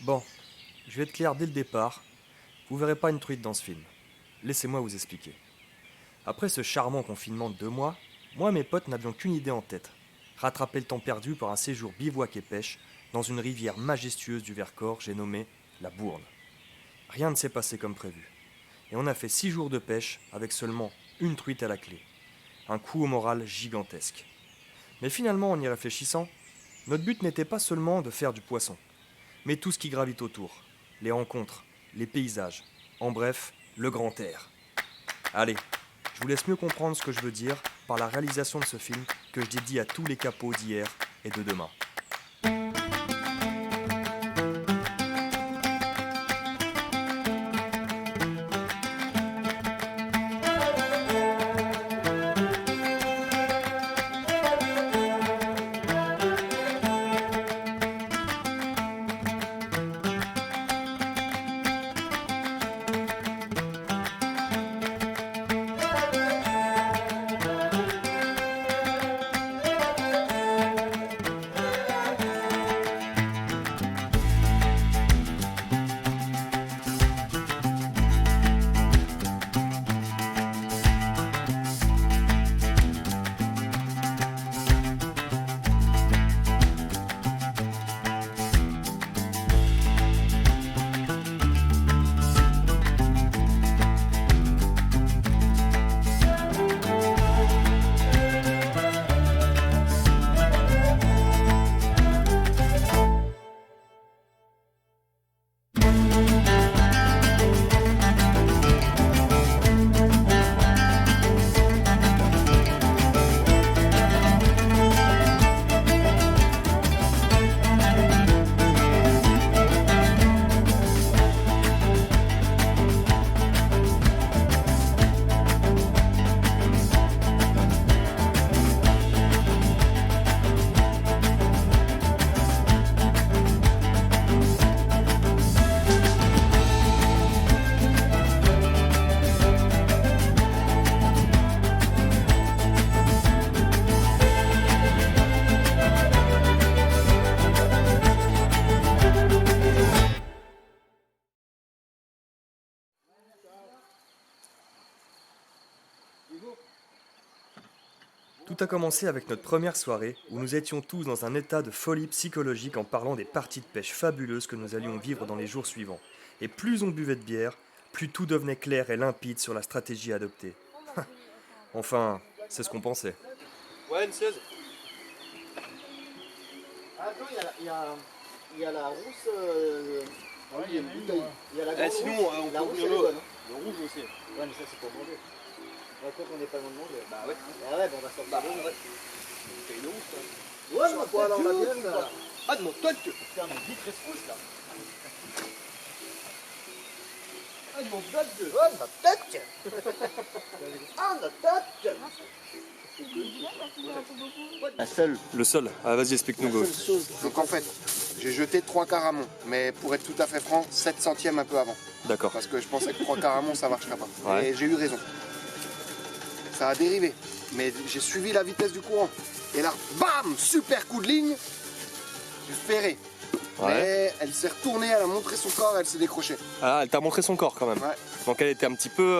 Bon, je vais être clair dès le départ. Vous verrez pas une truite dans ce film. Laissez-moi vous expliquer. Après ce charmant confinement de 2 mois, moi et mes potes n'avions qu'une idée en tête. Rattraper le temps perdu par un séjour bivouac et pêche dans une rivière majestueuse du Vercors, j'ai nommé la Bourne. Rien ne s'est passé comme prévu. Et on a fait 6 jours de pêche avec seulement une truite à la clé. Un coup au moral gigantesque. Mais finalement, en y réfléchissant, notre but n'était pas seulement de faire du poisson, mais tout ce qui gravite autour. Les rencontres, les paysages, en bref, le grand air. Allez, je vous laisse mieux comprendre ce que je veux dire par la réalisation de ce film que je dédie à tous les capots d'hier et de demain. Tout a commencé avec notre première soirée où nous étions tous dans un état de folie psychologique en parlant des parties de pêche fabuleuses que nous allions vivre dans les jours suivants. Et plus on buvait de bière, plus tout devenait clair et limpide sur la stratégie à adopter. Enfin, c'est ce qu'on pensait. Ouais, une 16. Attends, il y a la rousse. Ah oui, il y a une bouteille. Il y a la grande Sinon, rousse. on La peut rousse, ouvrir elle est le, bonne, hein. le rouge aussi. Ouais, mais ça, c'est pour manger. Ouais, quand on n'est pas loin de manger. Bah ouais. Ah ouais, bon, on va sortir. Bah ouais. T'as une rouge, toi. Ouais, mais quoi, alors la bière, là. Ah, de mon toc. Putain, mais vite, reste rouge, là. Ah, de mon toc. Ouais, ma tête. Ah, ma tête. La seule. Le sol. Ah, vas-y, explique-nous, Go. chose. Donc en fait, j'ai jeté 3 quarts à mont, mais pour être tout à fait franc, 7 centièmes un peu avant. D'accord. Parce que je pensais que 3 quarts à mont ça marcherait pas. Ouais. Et j'ai eu raison. Ça a dérivé, mais j'ai suivi la vitesse du courant. Et là, bam, super coup de ligne, j'ai ferré. Ouais. Mais elle s'est retournée, elle a montré son corps, elle s'est décrochée. Ah, elle t'a montré son corps quand même. Ouais. Donc elle était un petit peu.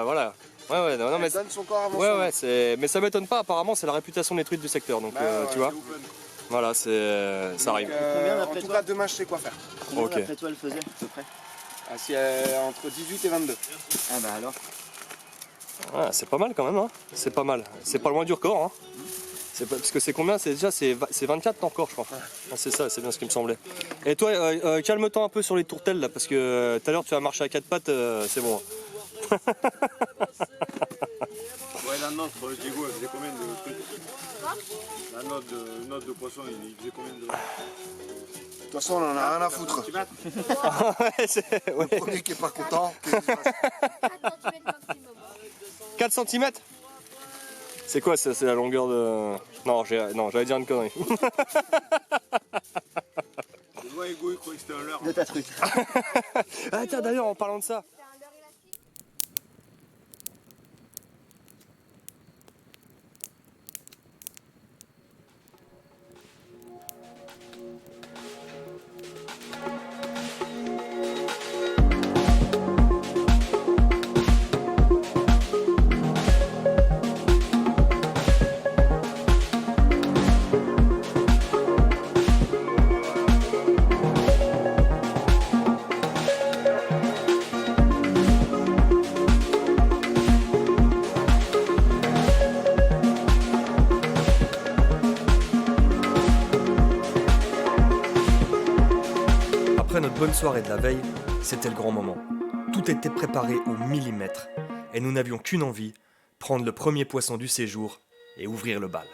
Voilà. Ouais, non, Elle mais. donne son corps avant Ouais, son ouais, mais ça m'étonne pas, apparemment, c'est la réputation des truites du secteur. Donc, Bah, ouais, tu vois, c'est open. voilà, ça arrive. Combien En d'après tout toi cas, demain, je sais quoi faire. Combien Ok. d'après toi, elle faisait, à peu près? Ah, si, entre 18 et 22. Ah, bah alors. Ouais, c'est pas mal quand même, hein. C'est pas mal. C'est pas loin du record, hein. Parce que c'est combien? C'est 24 encore, je crois. Ah, c'est ça, c'est bien ce qui me semblait. Et toi, calme-toi un peu sur les tourtelles là, parce que tout à l'heure tu as marché à 4 pattes, c'est bon. Ouais, la note, Diego, elle faisait combien de trucs? La note de poisson, il faisait combien de... De toute façon, on en a rien à foutre. Ouais, ouais. Le premier qui est pas content, 4 cm. C'est quoi ça? C'est la longueur de... Non, j'allais dire une connerie. Le doigt Ego, il croyait que c'était un leurre. De ta truc. Ah tiens, d'ailleurs, en parlant de ça, bonne soirée de la veille, c'était le grand moment. Tout était préparé au millimètre, et nous n'avions qu'une envie, prendre le premier poisson du séjour et ouvrir le bal.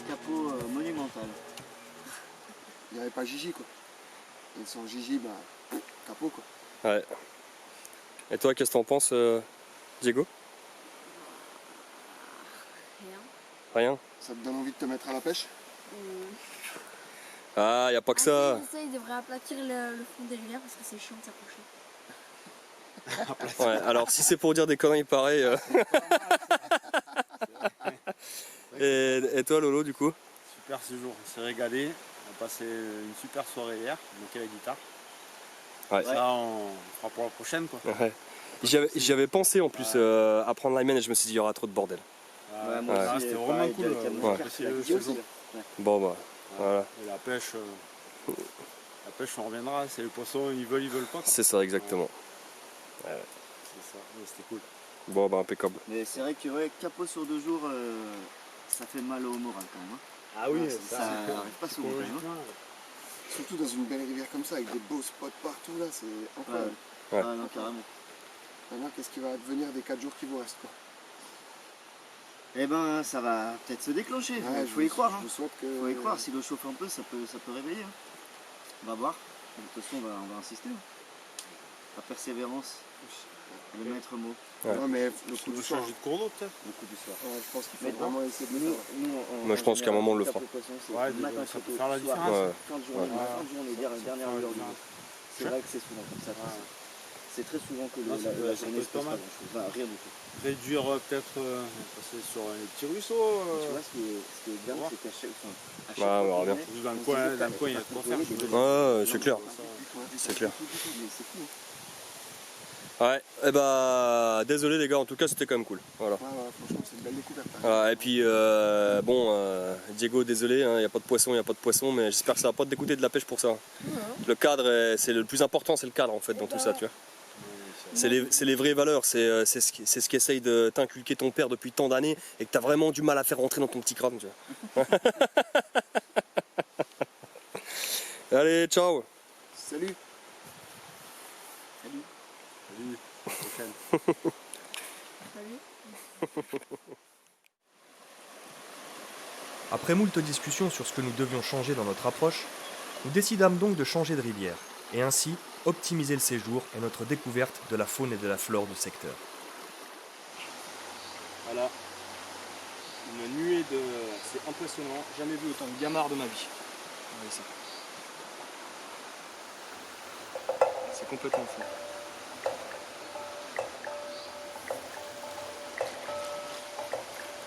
Capot monumental. Il n'y avait pas Gigi quoi. Et sans Gigi, bah, capot quoi. Ouais. Et toi, qu'est-ce que t'en penses, Diego? Rien. Ça te donne envie de te mettre à la pêche? Ah, y a pas que ça. Ça, il devrait aplatir le fond des rivières parce que c'est chiant de s'approcher. Ouais, alors si c'est pour dire des conneries pareilles. Et toi, Lolo, du coup? Super séjour, on s'est régalé. On a passé une super soirée hier, donc avec guitare. Ouais. Ça, on fera pour la prochaine quoi. Ouais. J'y avais pensé en plus à prendre l'Iman et je me suis dit il y aura trop de bordel. Ouais, moi Ah, aussi, c'était pareil, vraiment cool. avec la musique, Ouais. avec la Apprécié le musique aussi. Bon bah voilà, Et la pêche, on reviendra. C'est les poissons, ils veulent pas. quoi. c'est ça exactement. C'est ça, mais c'était cool. Bon bah impeccable. Mais c'est vrai que ouais, capot sur 2 jours, ça fait mal au moral quand même. Hein. Ah oui, ça arrive pas souvent quand même. Hein. Surtout dans une belle rivière comme ça, avec des beaux spots partout là, c'est incroyable. Ouais. Ah non, carrément. Maintenant, qu'est-ce qui va advenir des 4 jours qui vous restent quoi? Eh ben, ça va peut-être se déclencher. Ouais, Faut y croire. Hein. Je souhaite que. Faut y croire. Si l'eau chauffe un peu, ça peut réveiller. Hein. On va voir. De toute façon, on va insister. Hein. La persévérance, le maître mot. Ouais. Non, mais le On coup peut du soir. changer de cours d'eau peut-être. Le coup du soir. Ouais, je pense qu'il Mais faut vraiment essayer de le faire. Moi, je pense qu'à un moment, on le fera. Ouais, ça peut faire la différence. Ouais. Fin de journée, fin de journée, dernière heure du jour. C'est vrai que c'est souvent comme ça. C'est très souvent que Ah, ça peut- la ça journée peut se être pas passe pas mal. grand-chose. Enfin, rien du tout. Réduire peut-être, passer sur les petits ruisseaux. Tu vois, ce qui est dingue, c'est qu'à chaque fois, on verra bien. Dans le coin, il y a de quoi faire. Ouais, c'est clair. C'est clair. Mais c'est fou. Ouais, et bah désolé les gars, en tout cas c'était quand même cool. Voilà. Ouais, franchement, c'est une belle découverte. Hein. Voilà, et puis Diego, désolé, il n'y a pas de poisson, mais j'espère que ça va pas te dégoûter de la pêche pour ça. Le cadre, c'est le plus important, c'est le cadre en fait dans tout ça, tu vois. C'est les vraies valeurs, c'est ce qu'essaye de t'inculquer ton père depuis tant d'années et que tu as vraiment du mal à faire rentrer dans ton petit crâne, tu vois. Allez, ciao. Salut. Après moult discussions sur ce que nous devions changer dans notre approche, nous décidâmes donc de changer de rivière, et ainsi optimiser le séjour et notre découverte de la faune et de la flore du secteur. Voilà. Une nuée de. C'est impressionnant. Jamais vu autant de gamards de ma vie. Regardez ça. C'est complètement fou.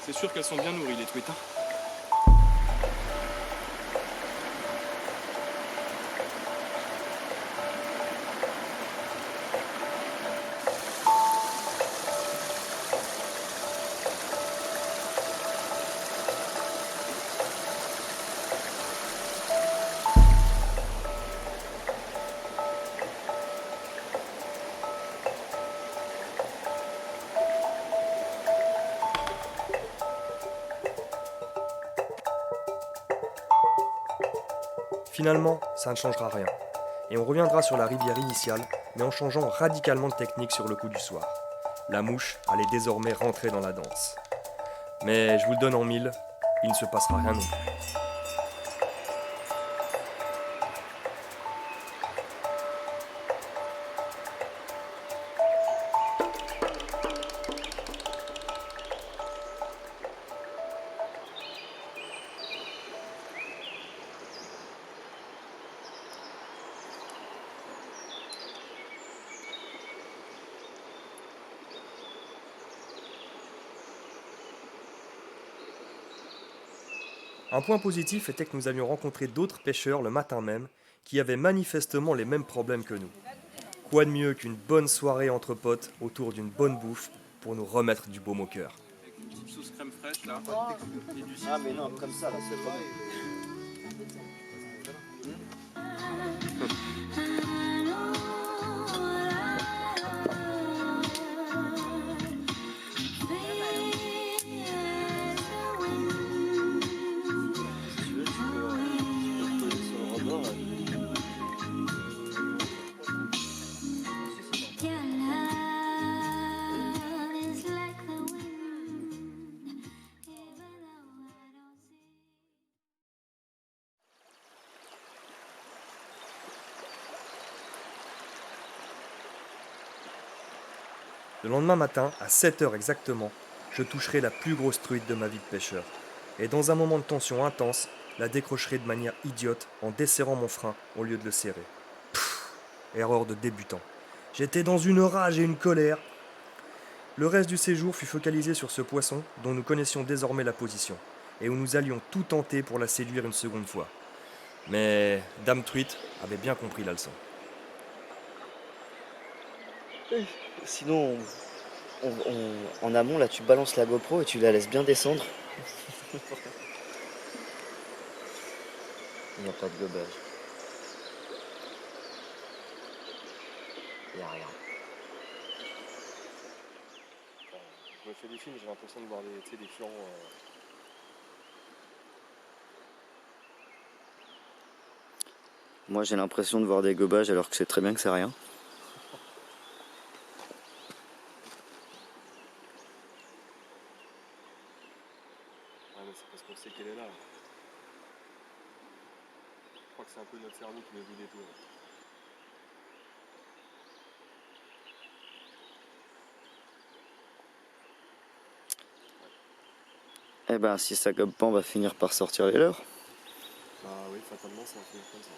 C'est sûr qu'elles sont bien nourries, les truites. Hein. Finalement, ça ne changera rien. Et on reviendra sur la rivière initiale, mais en changeant radicalement de technique sur le coup du soir. La mouche allait désormais rentrer dans la danse. Mais je vous le donne en mille, il ne se passera rien non plus. Un point positif était que nous avions rencontré d'autres pêcheurs le matin même qui avaient manifestement les mêmes problèmes que nous. Quoi de mieux qu'une bonne soirée entre potes autour d'une bonne bouffe pour nous remettre du baume au cœur. Avec une petite sauce crème fraîche là. Et du Ah mais non, comme ça là, c'est pas bon. Si tu veux, tu peux coller sur le rebord. Le lendemain matin, à 7h exactement, je toucherai la plus grosse truite de ma vie de pêcheur. Et dans un moment de tension intense, la décrocherai de manière idiote en desserrant mon frein au lieu de le serrer. Erreur de débutant. J'étais dans une rage et une colère. Le reste du séjour fut focalisé sur ce poisson dont nous connaissions désormais la position et où nous allions tout tenter pour la séduire une seconde fois. Mais Dame Truite avait bien compris la leçon. Sinon, en amont, là, tu balances la GoPro et tu la laisses bien descendre. Il n'y a pas de gobage. Il n'y a rien. Je me fais des films, j'ai l'impression de voir des flancs. Moi, j'ai l'impression de voir des gobages alors que c'est très bien que c'est rien. Ah mais c'est parce qu'on sait qu'elle est là. Je crois que c'est un peu notre cerveau qui met des tours. Eh ben, si ça gobe pas, on va finir par sortir les leurs. Bah oui, fatalement ça va finir comme ça.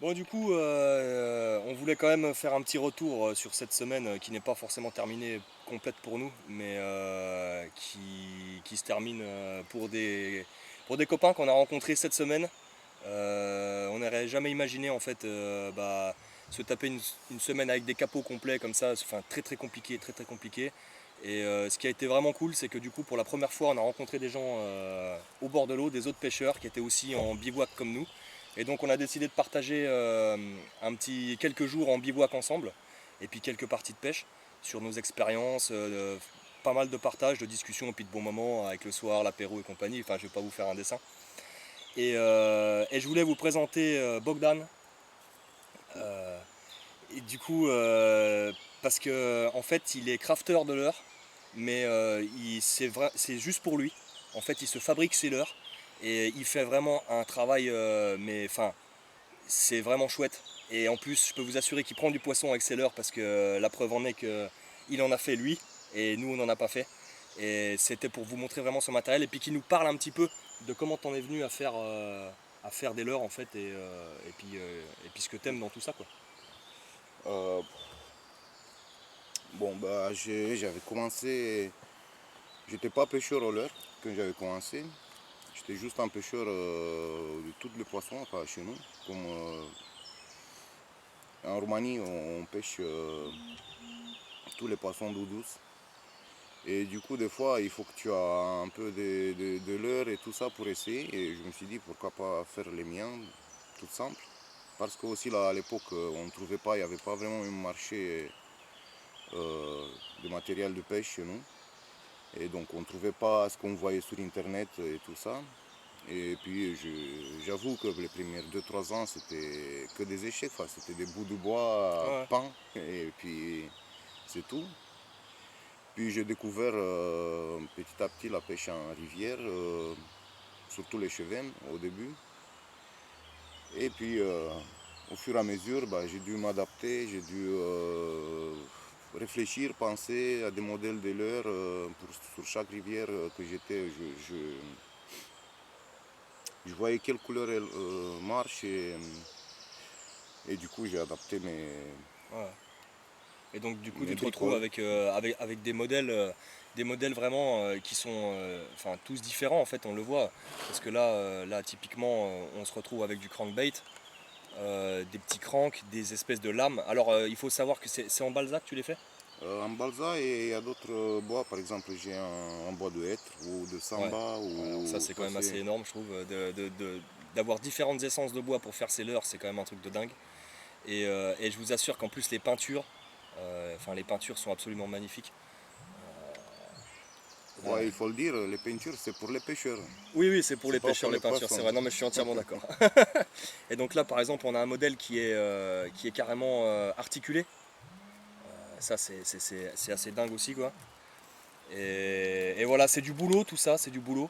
Bon du coup, on voulait quand même faire un petit retour sur cette semaine qui n'est pas forcément terminée complète pour nous, mais qui se termine pour des copains qu'on a rencontrés cette semaine. On n'aurait jamais imaginé en fait se taper une semaine avec des capots complets comme ça, enfin très compliqué. Et ce qui a été vraiment cool, c'est que du coup pour la première fois on a rencontré des gens au bord de l'eau, des autres pêcheurs qui étaient aussi en bivouac comme nous. Et donc on a décidé de partager quelques jours en bivouac ensemble, et puis quelques parties de pêche sur nos expériences, pas mal de partage, de discussions, et puis de bons moments avec le soir, l'apéro et compagnie. Enfin je ne vais pas vous faire un dessin. Et je voulais vous présenter Bogdan. Et du coup, parce que en fait il est crafter de leurre, mais c'est juste pour lui. En fait, il se fabrique ses leurres et il fait vraiment un travail, mais enfin, c'est vraiment chouette. Et en plus, je peux vous assurer qu'il prend du poisson avec ses leurres parce que la preuve en est qu'il en a fait lui et nous on n'en a pas fait. Et c'était pour vous montrer vraiment son matériel et puis qu'il nous parle un petit peu de comment t'en es venu à faire des leurres en fait et puis ce que t'aimes dans tout ça quoi. Bon, bah, j'avais commencé. J'étais pas pêcheur au leurre quand j'avais commencé. J'étais juste un pêcheur de tous les poissons, enfin chez nous. Comme en Roumanie, on pêche tous les poissons d'eau douce. Et du coup, des fois, il faut que tu aies un peu de leurre et tout ça pour essayer. Et je me suis dit, pourquoi pas faire les miens, tout simple. Parce qu'aussi, là, à l'époque, on ne trouvait pas, il n'y avait pas vraiment un marché de matériel de pêche chez nous. Et donc on ne trouvait pas ce qu'on voyait sur internet et tout ça. Et puis j'avoue que les premiers 2-3 ans c'était que des échecs, enfin, c'était des bouts de bois peints et puis c'est tout. Puis j'ai découvert petit à petit la pêche en rivière, surtout les chevennes au début. Et puis au fur et à mesure j'ai dû m'adapter, j'ai dû réfléchir, penser à des modèles de leurres sur chaque rivière que j'étais. Je voyais quelle couleur elle marche et du coup j'ai adapté mes. Ouais. Et donc du coup Mais tu te retrouves avec des modèles vraiment qui sont tous différents en fait, on le voit. Parce que là typiquement on se retrouve avec du crankbait, des petits cranks, des espèces de lames. Alors il faut savoir que c'est en balsa que tu les fais? En balsa et il y a d'autres bois, par exemple j'ai un bois de hêtre ou de samba. Alors ça c'est quand même assez énorme je trouve, d'avoir différentes essences de bois pour faire ses leurres, c'est quand même un truc de dingue. Et je vous assure qu'en plus les peintures sont absolument magnifiques. Ouais, il faut le dire, les peintures c'est pour les pêcheurs. Oui, c'est pour C'est les pas pêcheurs pour les les peintures, poissons. c'est vrai. Non mais je suis entièrement d'accord. Et donc là par exemple on a un modèle qui est carrément articulé. Ça c'est assez dingue aussi quoi. Et voilà, c'est du boulot tout ça, c'est du boulot.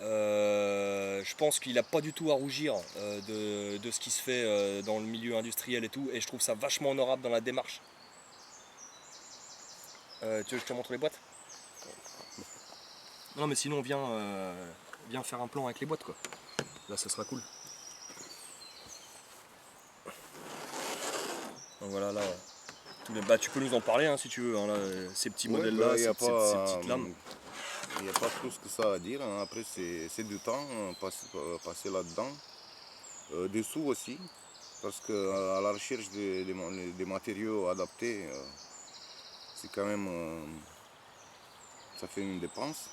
Je pense qu'il n'a pas du tout à rougir de ce qui se fait dans le milieu industriel et tout, et je trouve ça vachement honorable dans la démarche. Tu veux que je te montre les boîtes? Non mais sinon viens faire un plan avec les boîtes quoi. Là ça sera cool. Donc voilà là. Tu peux nous en parler hein, si tu veux, hein, là, ces petits Ouais, modèles là, y a ces petites lames. Il n'y a pas plus que ça à dire, hein. Après c'est du temps passer là-dedans. Des sous aussi, parce qu'à la recherche des matériaux adaptés, c'est quand même, ça fait une dépense.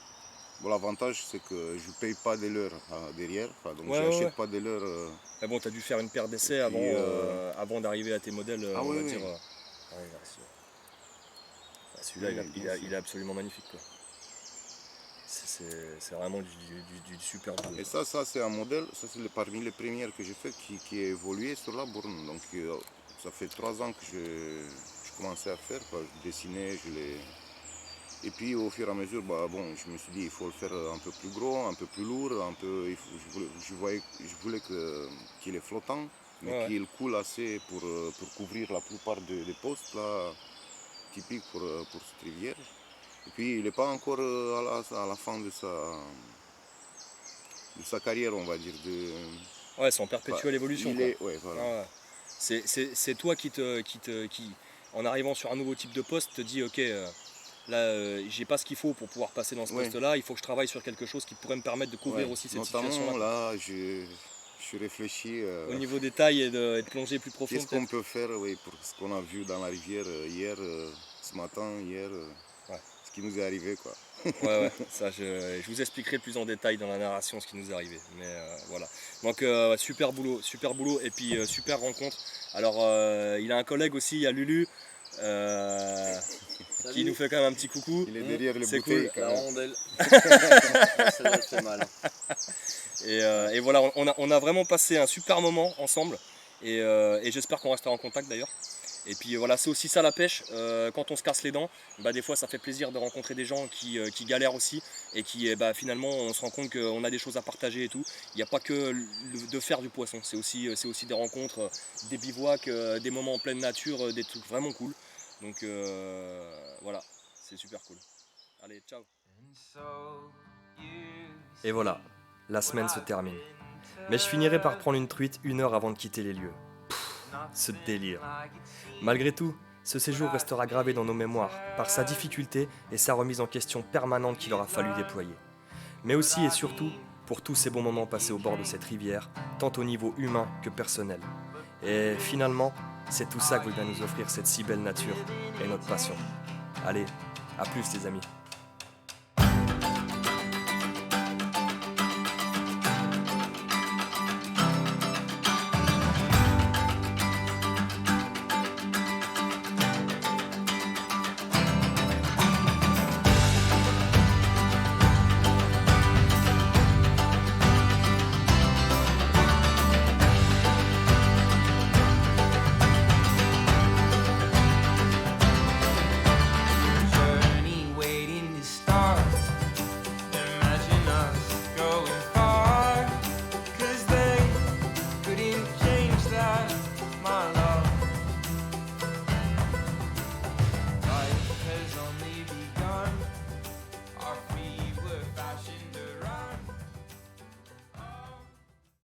Bon, l'avantage c'est que je ne paye pas des leurres derrière, donc Ouais, j'achète pas des leurres. Mais bon, tu as dû faire une paire d'essais avant d'arriver à tes modèles, Ah on oui, va oui. dire. Ouais, là, celui-là, il est absolument magnifique. Quoi. C'est vraiment du super boulot. Et ça c'est un modèle, ça c'est parmi les premières que j'ai fait qui a évolué sur la borne. Donc ça fait 3 ans que je commençais à faire, quoi. Je dessinais, et puis au fur et à mesure, je me suis dit il faut le faire un peu plus gros, un peu plus lourd, je voulais qu'il est flottant, mais qu'il coule assez pour couvrir la plupart des postes là, typiques pour cette rivière. Et puis il n'est pas encore à la fin de sa carrière, on va dire. Ouais, c'est en perpétuelle évolution. Voilà. Ouais. C'est toi qui, en arrivant sur un nouveau type de poste, te dis ok, là j'ai pas ce qu'il faut pour pouvoir passer dans ce poste-là, il faut que je travaille sur quelque chose qui pourrait me permettre de couvrir aussi cette situation-là. Notamment là, je réfléchis au niveau des tailles et de plonger plus profond. Qu'est-ce qu'on peut faire pour ce qu'on a vu dans la rivière hier, ce matin, ce qui nous est arrivé quoi. Ouais, ça je vous expliquerai plus en détail dans la narration ce qui nous est arrivé. Mais voilà. Donc super boulot et puis super rencontre. Alors il a un collègue aussi, il y a Lulu. Qui nous fait quand même un petit coucou. Il est derrière les Cool. bouteilles. La rondelle. Ça doit être mal. Et voilà, on a vraiment passé un super moment ensemble. Et j'espère qu'on restera en contact d'ailleurs. Et puis voilà, c'est aussi ça la pêche, quand on se casse les dents, des fois ça fait plaisir de rencontrer des gens qui galèrent aussi et qui finalement on se rend compte qu'on a des choses à partager et tout. Il n'y a pas que de faire du poisson, c'est aussi des rencontres, des bivouacs, des moments en pleine nature, des trucs vraiment cool. Donc voilà, c'est super cool. Allez, ciao. Et voilà, la semaine se termine. Mais je finirai par prendre une truite 1 heure avant de quitter les lieux. Ce délire. Malgré tout, ce séjour restera gravé dans nos mémoires par sa difficulté et sa remise en question permanente qu'il aura fallu déployer. Mais aussi et surtout pour tous ces bons moments passés au bord de cette rivière, tant au niveau humain que personnel. Et finalement, c'est tout ça que vient nous offrir cette si belle nature et notre passion. Allez, à plus les amis.